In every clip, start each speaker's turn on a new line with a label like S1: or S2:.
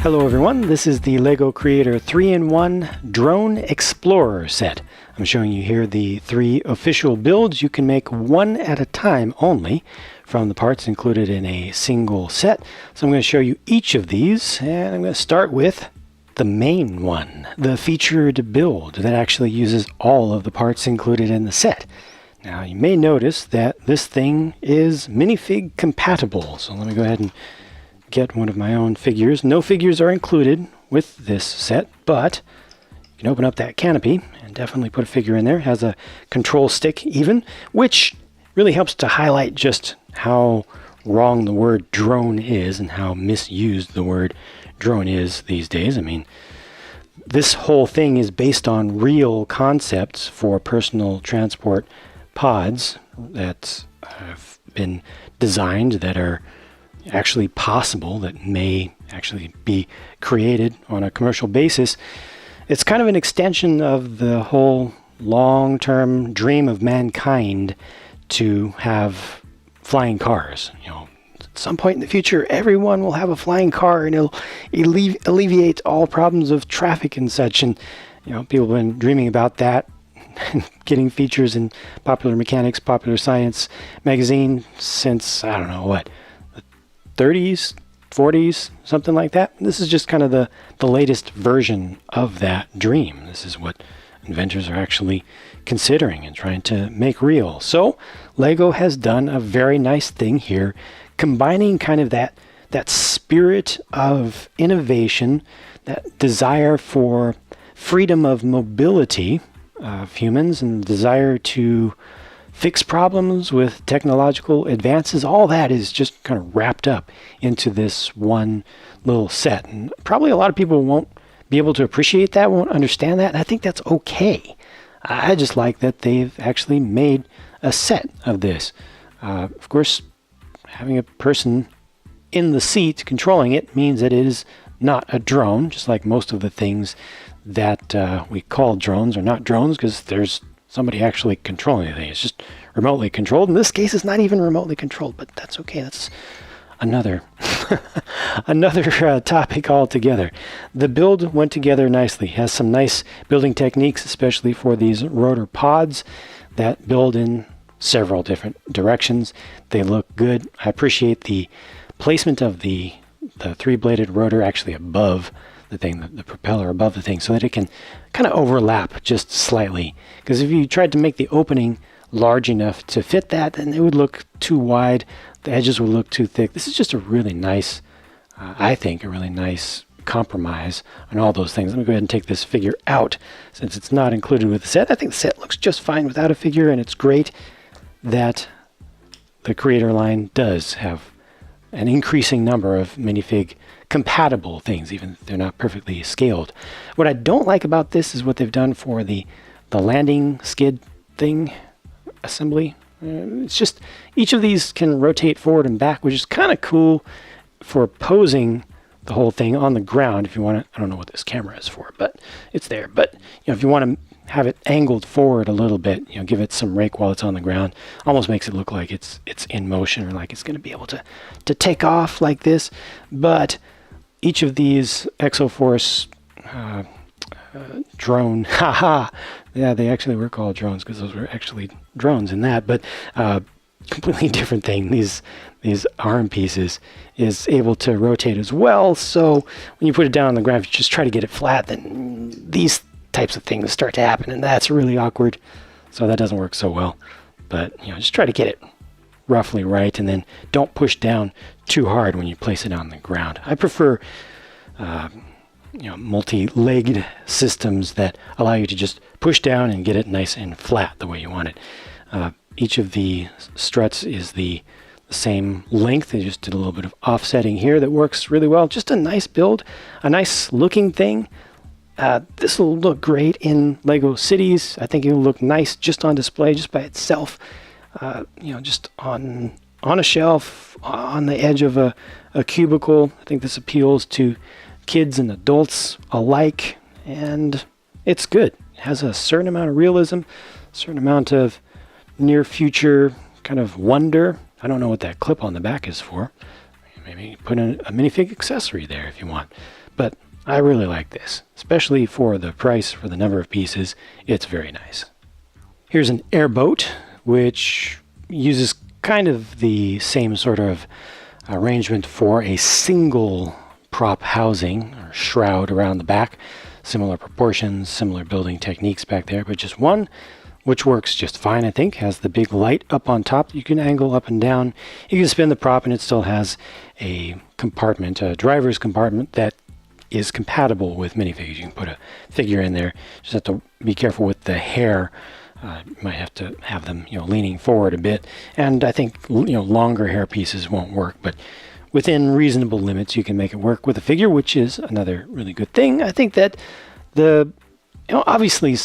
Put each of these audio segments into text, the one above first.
S1: Hello everyone, this is the LEGO Creator 3-in-1 Drone Explorer set. I'm showing you here the 3 official builds. You can make one at a time only from the parts included in a single set. So I'm going to show you each of these, and I'm going to start with the main one, the featured build that actually uses all of the parts included in the set. Now you may notice that this thing is minifig compatible, so let me go ahead and get one of my own figures. No figures are included with this set, but you can open up that canopy and definitely put a figure in there. It has a control stick even, which really helps to highlight just how wrong the word drone is and how misused the word drone is these days. I mean, this whole thing is based on real concepts for personal transport pods that have been designed, that are actually possible, that may actually be created on a commercial basis. It's kind of an extension of the whole long-term dream of mankind to have flying cars. You know, at some point in the future, everyone will have a flying car, and it'll alleviate all problems of traffic and such. And you know, people have been dreaming about that, getting features in Popular Mechanics, Popular Science magazine since, I don't know what, 30s, 40s, something like that. This is just kind of the latest version of that dream. This is what inventors are actually considering and trying to make real. So LEGO has done a very nice thing here, combining kind of that spirit of innovation, that desire for freedom of mobility of humans, and the desire to fix problems with technological advances. All that is just kind of wrapped up into this one little set. And probably a lot of people won't be able to appreciate that, won't understand that. And I think that's okay. I just like that they've actually made a set of this. Of course, having a person in the seat controlling it means that it is not a drone, just like most of the things that we call drones are not drones, because there's somebody actually controlling the thing. It's just remotely controlled. In this case, it's not even remotely controlled, but that's okay. That's another another topic altogether. The build went together nicely. It has some nice building techniques, especially for these rotor pods that build in several different directions. They look good. I appreciate the placement of the 3-bladed rotor actually above the thing, the propeller above the thing, so that it can kind of overlap just slightly. Because if you tried to make the opening large enough to fit that, then it would look too wide. The edges would look too thick. This is just a really nice, I think, a really nice compromise on all those things. Let me go ahead and take this figure out since it's not included with the set. I think the set looks just fine without a figure, and it's great that the Creator line does have an increasing number of minifig compatible things, even if they're not perfectly scaled. What I don't like about this is what they've done for the landing skid thing assembly. It's just each of these can rotate forward and back, which is kind of cool for posing the whole thing on the ground. If you want to, I don't know what this camera is for, but it's there. But you know, if you want to have it angled forward a little bit, you know, give it some rake while it's on the ground, almost makes it look like it's in motion, or like it's going to be able to take off like this. But each of these Exoforce drone, yeah, they actually were called drones because those were actually drones in that, but completely different thing. These arm pieces is able to rotate as well. So when you put it down on the ground, if you just try to get it flat, then these types of things start to happen, and that's really awkward. So that doesn't work so well. But you know, just try to get it roughly right, and then don't push down too hard when you place it on the ground. I prefer you know, multi-legged systems that allow you to just push down and get it nice and flat the way you want it. Each of the struts is the same length. They just did a little bit of offsetting here that works really well. Just a nice build, a nice looking thing. This will look great in LEGO Cities. I think it will look nice just on display, just by itself. You know, just on a shelf, on the edge of a cubicle. I think this appeals to kids and adults alike, and it's good. It has a certain amount of realism, a certain amount of near future kind of wonder. I don't know what that clip on the back is for. maybe put a minifig accessory there if you want. But I really like this, especially for the price, for the number of pieces. It's very nice. Here's an airboat, which uses kind of the same sort of arrangement for a single prop housing or shroud around the back. Similar proportions, similar building techniques back there, but just one, which works just fine, I think. Has the big light up on top you can angle up and down. You can spin the prop and it still has a compartment, a driver's compartment that is compatible with minifigs. You can put a figure in there. Just have to be careful with the hair. You might have to have them, leaning forward a bit. And I think, longer hair pieces won't work, but within reasonable limits, you can make it work with a figure, which is another really good thing. I think that obviously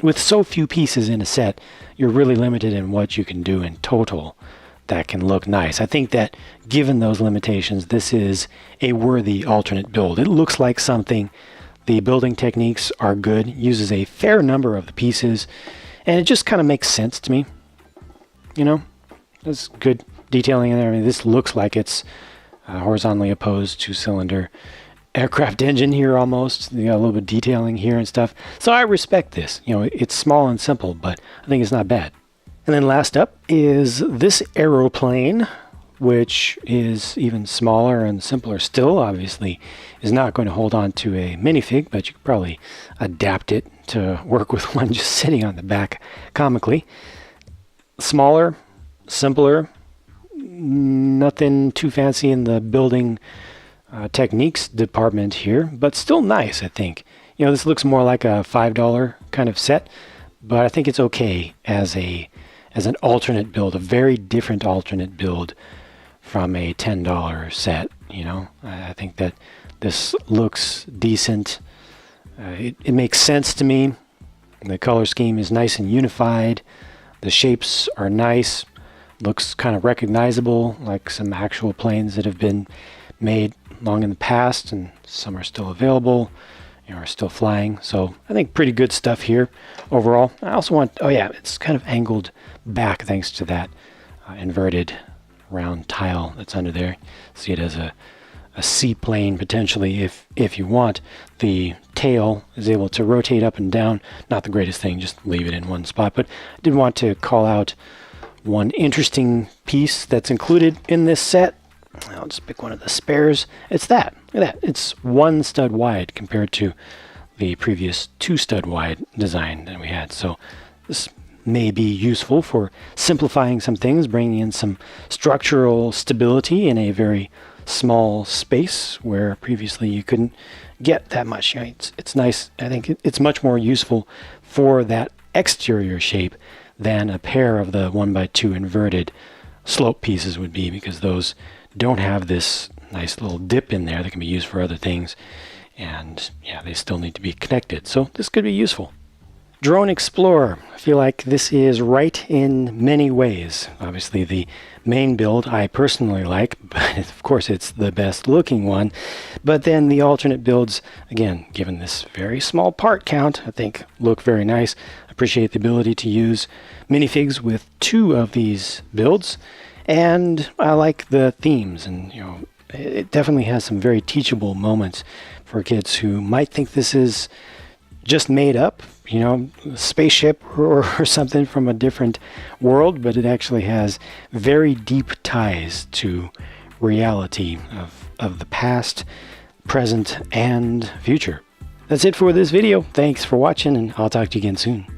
S1: with so few pieces in a set, you're really limited in what you can do in total that can look nice. I think that given those limitations, this is a worthy alternate build. It looks like something. The building techniques are good, uses a fair number of the pieces, and it just kind of makes sense to me. There's good detailing in there. I mean, this looks like it's horizontally opposed two-cylinder aircraft engine here almost. You got a little bit of detailing here and stuff. So I respect this. It's small and simple, but I think it's not bad. And then last up is this aeroplane, which is even smaller and simpler still. Obviously is not going to hold on to a minifig, but you could probably adapt it to work with one just sitting on the back comically. Smaller, simpler, nothing too fancy in the building techniques department here, but still nice, I think. This looks more like a $5 kind of set, but I think it's okay as an alternate build, a very different alternate build from a $10 set. I think that this looks decent. It makes sense to me. The color scheme is nice and unified. The shapes are nice. Looks kind of recognizable, like some actual planes that have been made long in the past, and some are still available, are still flying. So I think pretty good stuff here overall. I also want, it's kind of angled back thanks to that inverted round tile that's under there. See it as a seaplane potentially if you want. The tail is able to rotate up and down. Not the greatest thing, just leave it in one spot. But I did want to call out one interesting piece that's included in this set. I'll just pick one of the spares. It's that. Look at that. It's one stud wide compared to the previous two stud wide design that we had. So this may be useful for simplifying some things, bringing in some structural stability in a very small space where previously you couldn't get that much. It's nice. I think it's much more useful for that exterior shape than a pair of the 1x2 inverted slope pieces would be, because those don't have this nice little dip in there that can be used for other things, and they still need to be connected. So this could be useful. Drone Explorer. I feel like this is right in many ways. Obviously the main build I personally like, but of course it's the best looking one. But then the alternate builds, again, given this very small part count, I think look very nice. Appreciate the ability to use minifigs with two of these builds, and I like the themes, and it definitely has some very teachable moments for kids who might think this is just made up, a spaceship or something from a different world, but it actually has very deep ties to reality of the past, present, and future. That's it for this video. Thanks for watching, and I'll talk to you again soon.